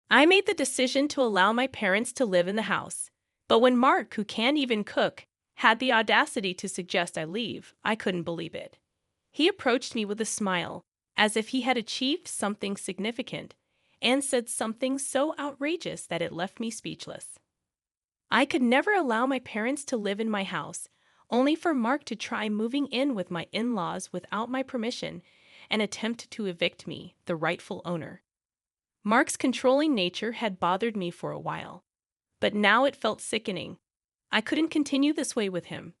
I made the decision to allow my parents to live in the house. But when Mark, who can't even cook, had the audacity to suggest I leave, I couldn't believe it. He approached me with a smile, as if he had achieved something significant, and said something so outrageous that it left me speechless. I could never allow my parents to live in my house, only for Mark to try moving in with my in-laws without my permission and attempt to evict me, the rightful owner. Mark's controlling nature had bothered me for a while, but now it felt sickening. I couldn't continue this way with him.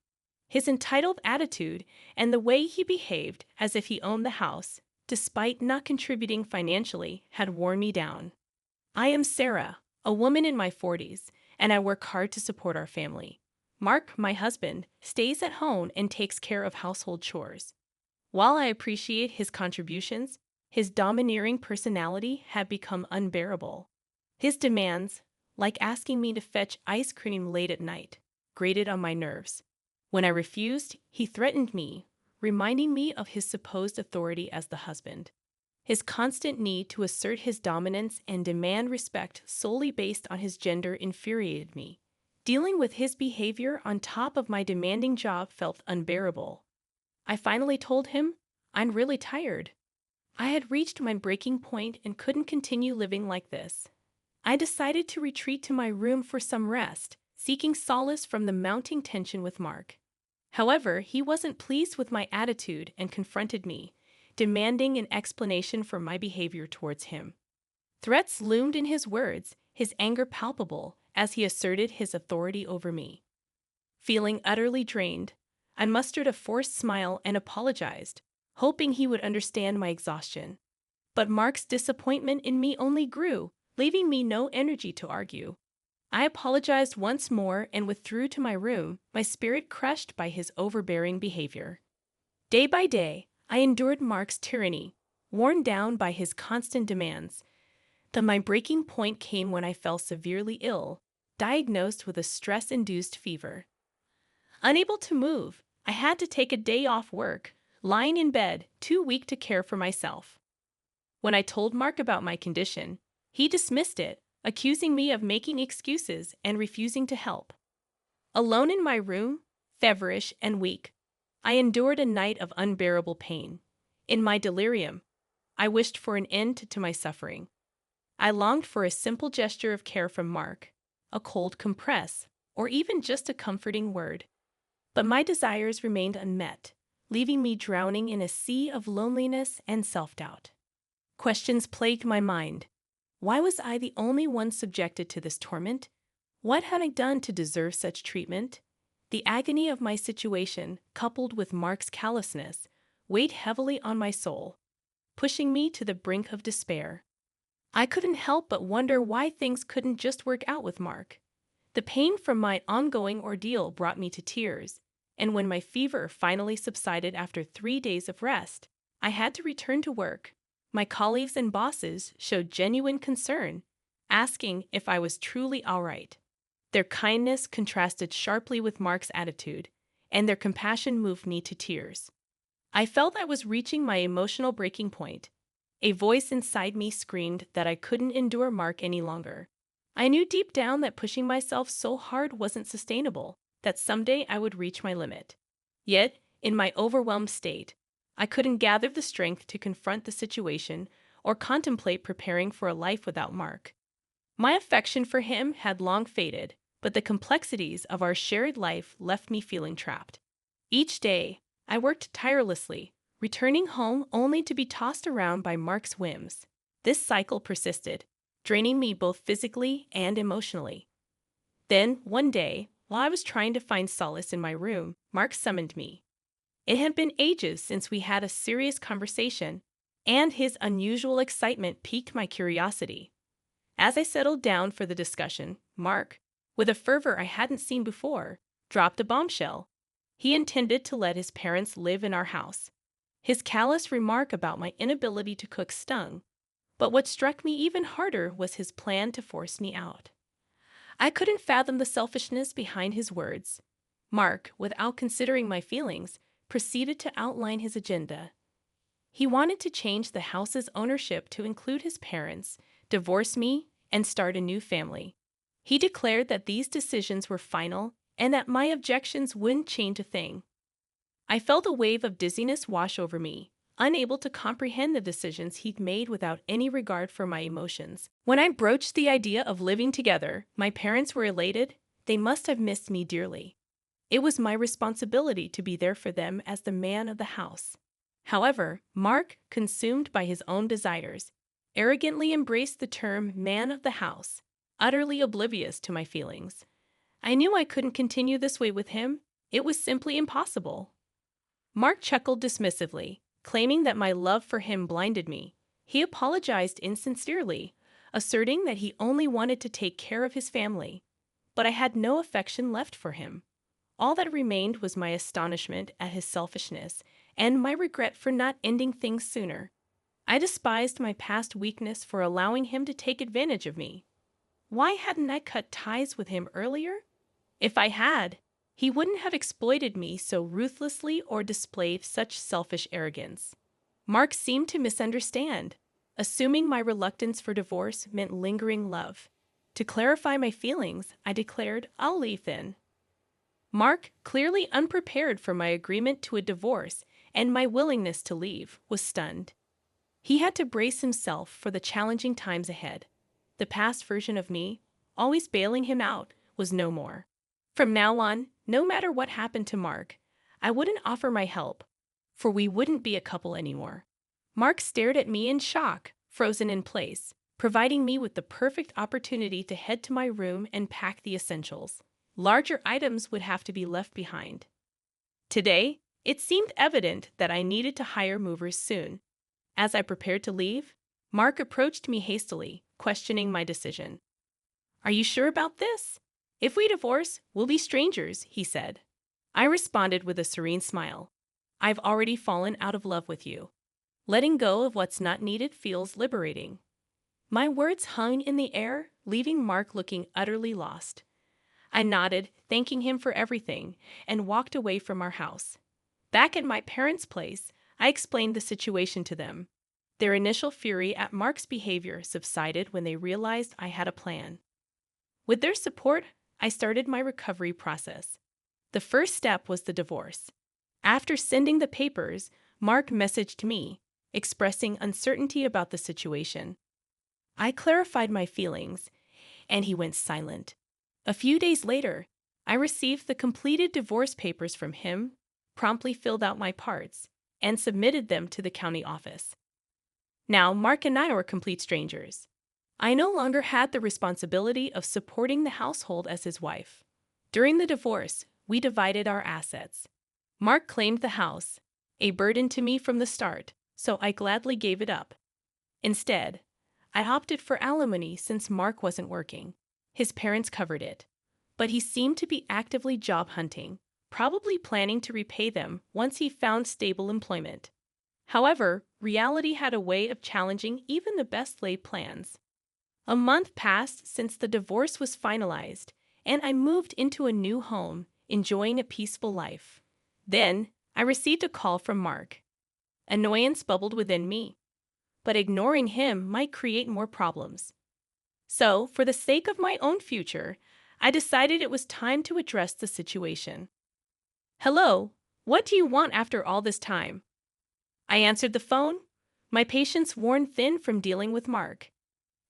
His entitled attitude and the way he behaved as if he owned the house, despite not contributing financially, had worn me down. I am Sarah, a woman in my 40s, and I work hard to support our family. Mark, my husband, stays at home and takes care of household chores. While I appreciate his contributions, his domineering personality had become unbearable. His demands, like asking me to fetch ice cream late at night, grated on my nerves. When I refused, he threatened me, reminding me of his supposed authority as the husband. His constant need to assert his dominance and demand respect solely based on his gender infuriated me. Dealing with his behavior on top of my demanding job felt unbearable. I finally told him, "I'm really tired." I had reached my breaking point and couldn't continue living like this. I decided to retreat to my room for some rest, seeking solace from the mounting tension with Mark. However, he wasn't pleased with my attitude and confronted me, demanding an explanation for my behavior towards him. Threats loomed in his words, his anger palpable as he asserted his authority over me. Feeling utterly drained, I mustered a forced smile and apologized, hoping he would understand my exhaustion. But Mark's disappointment in me only grew, leaving me no energy to argue. I apologized once more and withdrew to my room, my spirit crushed by his overbearing behavior. Day by day, I endured Mark's tyranny, worn down by his constant demands. Then my breaking point came when I fell severely ill, diagnosed with a stress-induced fever. Unable to move, I had to take a day off work, lying in bed, too weak to care for myself. When I told Mark about my condition, he dismissed it, accusing me of making excuses and refusing to help. Alone in my room, feverish and weak, I endured a night of unbearable pain. In my delirium, I wished for an end to my suffering. I longed for a simple gesture of care from Mark, a cold compress, or even just a comforting word. But my desires remained unmet, leaving me drowning in a sea of loneliness and self-doubt. Questions plagued my mind. Why was I the only one subjected to this torment? What had I done to deserve such treatment? The agony of my situation, coupled with Mark's callousness, weighed heavily on my soul, pushing me to the brink of despair. I couldn't help but wonder why things couldn't just work out with Mark. The pain from my ongoing ordeal brought me to tears, and when my fever finally subsided after 3 days of rest, I had to return to work. My colleagues and bosses showed genuine concern, asking if I was truly all right. Their kindness contrasted sharply with Mark's attitude, and their compassion moved me to tears. I felt I was reaching my emotional breaking point. A voice inside me screamed that I couldn't endure Mark any longer. I knew deep down that pushing myself so hard wasn't sustainable, that someday I would reach my limit. Yet, in my overwhelmed state, I couldn't gather the strength to confront the situation or contemplate preparing for a life without Mark. My affection for him had long faded, but the complexities of our shared life left me feeling trapped. Each day, I worked tirelessly, returning home only to be tossed around by Mark's whims. This cycle persisted, draining me both physically and emotionally. Then, one day, while I was trying to find solace in my room, Mark summoned me. It had been ages since we had a serious conversation, and his unusual excitement piqued my curiosity. As I settled down for the discussion, Mark, with a fervor I hadn't seen before, dropped a bombshell. He intended to let his parents live in our house. His callous remark about my inability to cook stung, but what struck me even harder was his plan to force me out. I couldn't fathom the selfishness behind his words. Mark, without considering my feelings, proceeded to outline his agenda. He wanted to change the house's ownership to include his parents, divorce me, and start a new family. He declared that these decisions were final and that my objections wouldn't change a thing. I felt a wave of dizziness wash over me, unable to comprehend the decisions he'd made without any regard for my emotions. When I broached the idea of living together, my parents were elated. They must have missed me dearly. It was my responsibility to be there for them as the man of the house. However, Mark, consumed by his own desires, arrogantly embraced the term man of the house, utterly oblivious to my feelings. I knew I couldn't continue this way with him. It was simply impossible. Mark chuckled dismissively, claiming that my love for him blinded me. He apologized insincerely, asserting that he only wanted to take care of his family. But I had no affection left for him. All that remained was my astonishment at his selfishness and my regret for not ending things sooner. I despised my past weakness for allowing him to take advantage of me. Why hadn't I cut ties with him earlier? If I had, he wouldn't have exploited me so ruthlessly or displayed such selfish arrogance. Mark seemed to misunderstand, assuming my reluctance for divorce meant lingering love. To clarify my feelings, I declared, "I'll leave then." Mark, clearly unprepared for my agreement to a divorce and my willingness to leave, was stunned. He had to brace himself for the challenging times ahead. The past version of me, always bailing him out, was no more. From now on, no matter what happened to Mark, I wouldn't offer my help, for we wouldn't be a couple anymore. Mark stared at me in shock, frozen in place, providing me with the perfect opportunity to head to my room and pack the essentials. Larger items would have to be left behind. Today, it seemed evident that I needed to hire movers soon. As I prepared to leave, Mark approached me hastily, questioning my decision. "Are you sure about this? If we divorce, we'll be strangers," he said. I responded with a serene smile. "I've already fallen out of love with you. Letting go of what's not needed feels liberating." My words hung in the air, leaving Mark looking utterly lost. I nodded, thanking him for everything, and walked away from our house. Back at my parents' place, I explained the situation to them. Their initial fury at Mark's behavior subsided when they realized I had a plan. With their support, I started my recovery process. The first step was the divorce. After sending the papers, Mark messaged me, expressing uncertainty about the situation. I clarified my feelings, and he went silent. A few days later, I received the completed divorce papers from him, promptly filled out my parts, and submitted them to the county office. Now, Mark and I were complete strangers. I no longer had the responsibility of supporting the household as his wife. During the divorce, we divided our assets. Mark claimed the house, a burden to me from the start, so I gladly gave it up. Instead, I opted for alimony since Mark wasn't working. His parents covered it, but he seemed to be actively job hunting, probably planning to repay them once he found stable employment. However, reality had a way of challenging even the best laid plans. A month passed since the divorce was finalized, and I moved into a new home, enjoying a peaceful life. Then, I received a call from Mark. Annoyance bubbled within me, but ignoring him might create more problems. So, for the sake of my own future, I decided it was time to address the situation. "Hello, what do you want after all this time?" I answered the phone, my patience worn thin from dealing with Mark.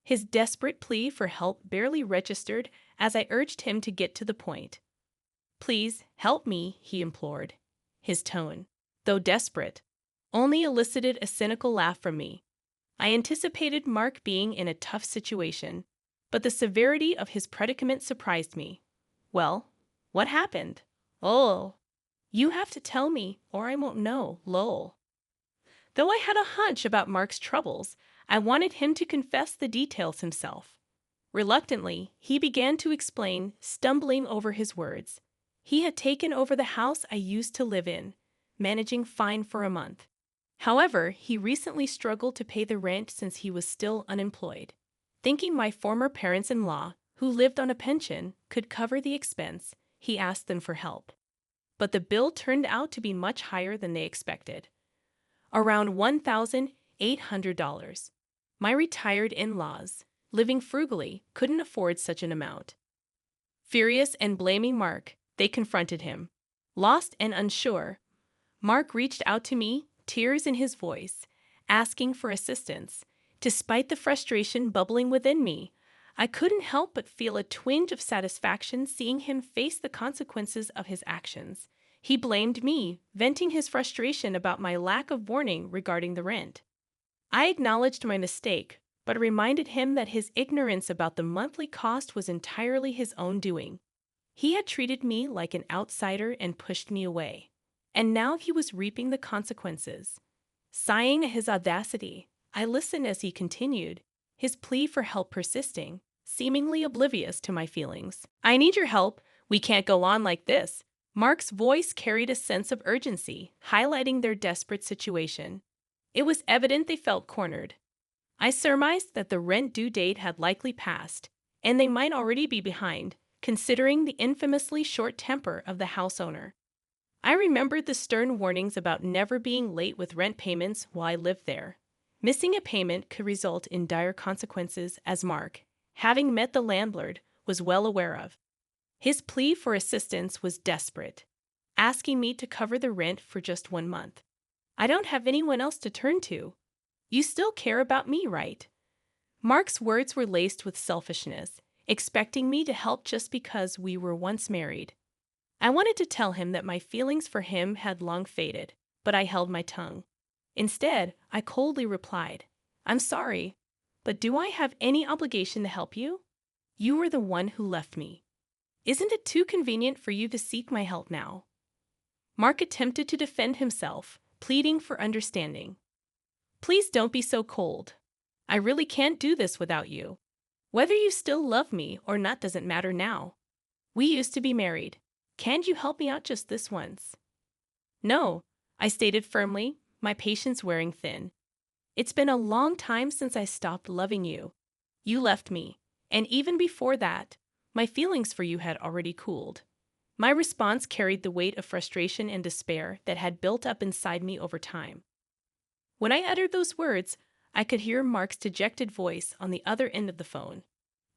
His desperate plea for help barely registered as I urged him to get to the point. "Please, help me," he implored. His tone, though desperate, only elicited a cynical laugh from me. I anticipated Mark being in a tough situation, but the severity of his predicament surprised me. "Well, what happened?" "Oh, you have to tell me or I won't know, lol." Though I had a hunch about Mark's troubles, I wanted him to confess the details himself. Reluctantly, he began to explain, stumbling over his words. He had taken over the house I used to live in, managing fine for a month. However, he recently struggled to pay the rent since he was still unemployed. Thinking my former parents-in-law, who lived on a pension, could cover the expense, he asked them for help. But the bill turned out to be much higher than they expected. Around $1,800. My retired in-laws, living frugally, couldn't afford such an amount. Furious and blaming Mark, they confronted him. Lost and unsure, Mark reached out to me, tears in his voice, asking for assistance. Despite the frustration bubbling within me, I couldn't help but feel a twinge of satisfaction seeing him face the consequences of his actions. He blamed me, venting his frustration about my lack of warning regarding the rent. I acknowledged my mistake, but reminded him that his ignorance about the monthly cost was entirely his own doing. He had treated me like an outsider and pushed me away. And now he was reaping the consequences. Sighing at his audacity, I listened as he continued, his plea for help persisting, seemingly oblivious to my feelings. "I need your help. We can't go on like this." Mark's voice carried a sense of urgency, highlighting their desperate situation. It was evident they felt cornered. I surmised that the rent due date had likely passed, and they might already be behind, considering the infamously short temper of the house owner. I remembered the stern warnings about never being late with rent payments while I lived there. Missing a payment could result in dire consequences, as Mark, having met the landlord, was well aware of. His plea for assistance was desperate, asking me to cover the rent for just 1 month. "I don't have anyone else to turn to. You still care about me, right?" Mark's words were laced with selfishness, expecting me to help just because we were once married. I wanted to tell him that my feelings for him had long faded, but I held my tongue. Instead, I coldly replied, "I'm sorry, but do I have any obligation to help you? You were the one who left me. Isn't it too convenient for you to seek my help now?" Mark attempted to defend himself, pleading for understanding. "Please don't be so cold. I really can't do this without you. Whether you still love me or not doesn't matter now. We used to be married. Can't you help me out just this once?" "No," I stated firmly, my patience wearing thin. "It's been a long time since I stopped loving you. You left me, and even before that, my feelings for you had already cooled." My response carried the weight of frustration and despair that had built up inside me over time. When I uttered those words, I could hear Mark's dejected voice on the other end of the phone.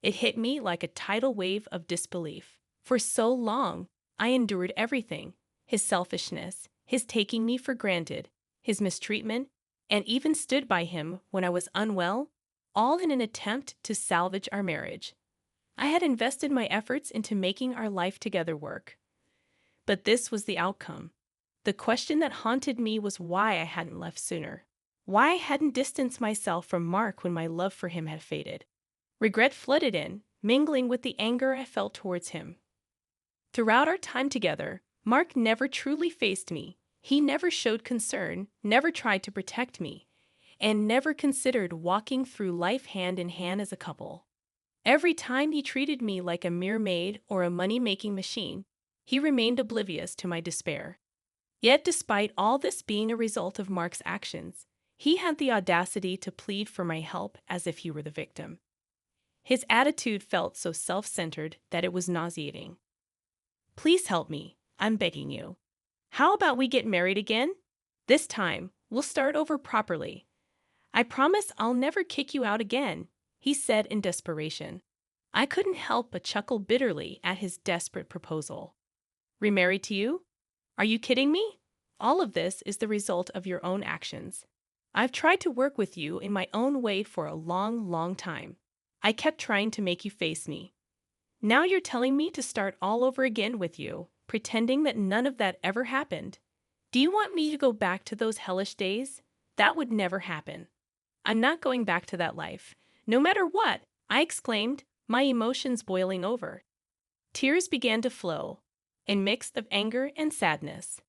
It hit me like a tidal wave of disbelief. For so long, I endured everything: his selfishness, his taking me for granted, his mistreatment, and even stood by him when I was unwell, all in an attempt to salvage our marriage. I had invested my efforts into making our life together work. But this was the outcome. The question that haunted me was why I hadn't left sooner. Why I hadn't distanced myself from Mark when my love for him had faded. Regret flooded in, mingling with the anger I felt towards him. Throughout our time together, Mark never truly faced me. He never showed concern, never tried to protect me, and never considered walking through life hand in hand as a couple. Every time he treated me like a mere maid or a money-making machine, he remained oblivious to my despair. Yet despite all this being a result of Mark's actions, he had the audacity to plead for my help as if he were the victim. His attitude felt so self-centered that it was nauseating. "Please help me, I'm begging you. How about we get married again? This time, we'll start over properly. I promise I'll never kick you out again," he said in desperation. I couldn't help but chuckle bitterly at his desperate proposal. "Remarried to you? Are you kidding me? All of this is the result of your own actions. I've tried to work with you in my own way for a long, long time. I kept trying to make you face me. Now you're telling me to start all over again with you, pretending that none of that ever happened. Do you want me to go back to those hellish days? That would never happen. I'm not going back to that life, no matter what," I exclaimed, my emotions boiling over. Tears began to flow, a mix of anger and sadness.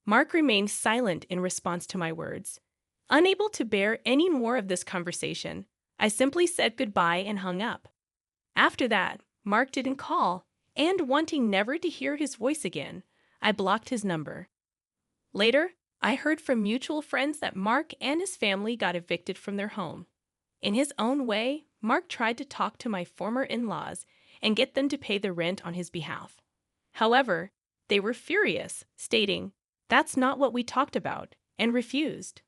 Mark remained silent in response to my words. Unable to bear any more of this conversation, I simply said goodbye and hung up. After that, Mark didn't call, and wanting never to hear his voice again, I blocked his number. Later, I heard from mutual friends that Mark and his family got evicted from their home. In his own way, Mark tried to talk to my former in-laws and get them to pay the rent on his behalf. However, they were furious, stating, "That's not what we talked about," and refused.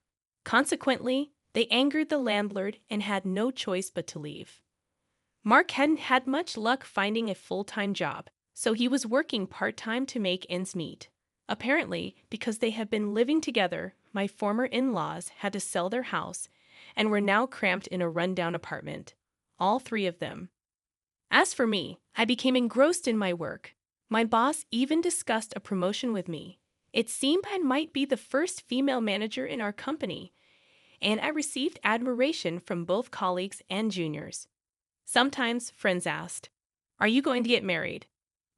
Consequently, they angered the landlord and had no choice but to leave. Mark hadn't had much luck finding a full-time job, so he was working part-time to make ends meet. Apparently, because they have been living together, my former in-laws had to sell their house and were now cramped in a rundown apartment. All three of them. As for me, I became engrossed in my work. My boss even discussed a promotion with me. It seemed I might be the first female manager in our company, and I received admiration from both colleagues and juniors. Sometimes friends asked, "Are you going to get married?"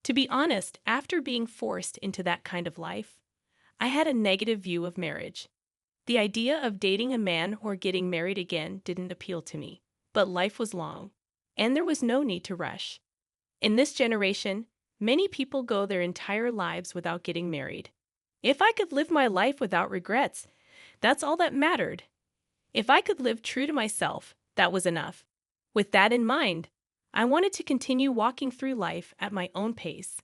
To be honest, after being forced into that kind of life, I had a negative view of marriage. The idea of dating a man or getting married again didn't appeal to me, but life was long, and there was no need to rush. In this generation, many people go their entire lives without getting married. If I could live my life without regrets, that's all that mattered. If I could live true to myself, that was enough. With that in mind, I wanted to continue walking through life at my own pace.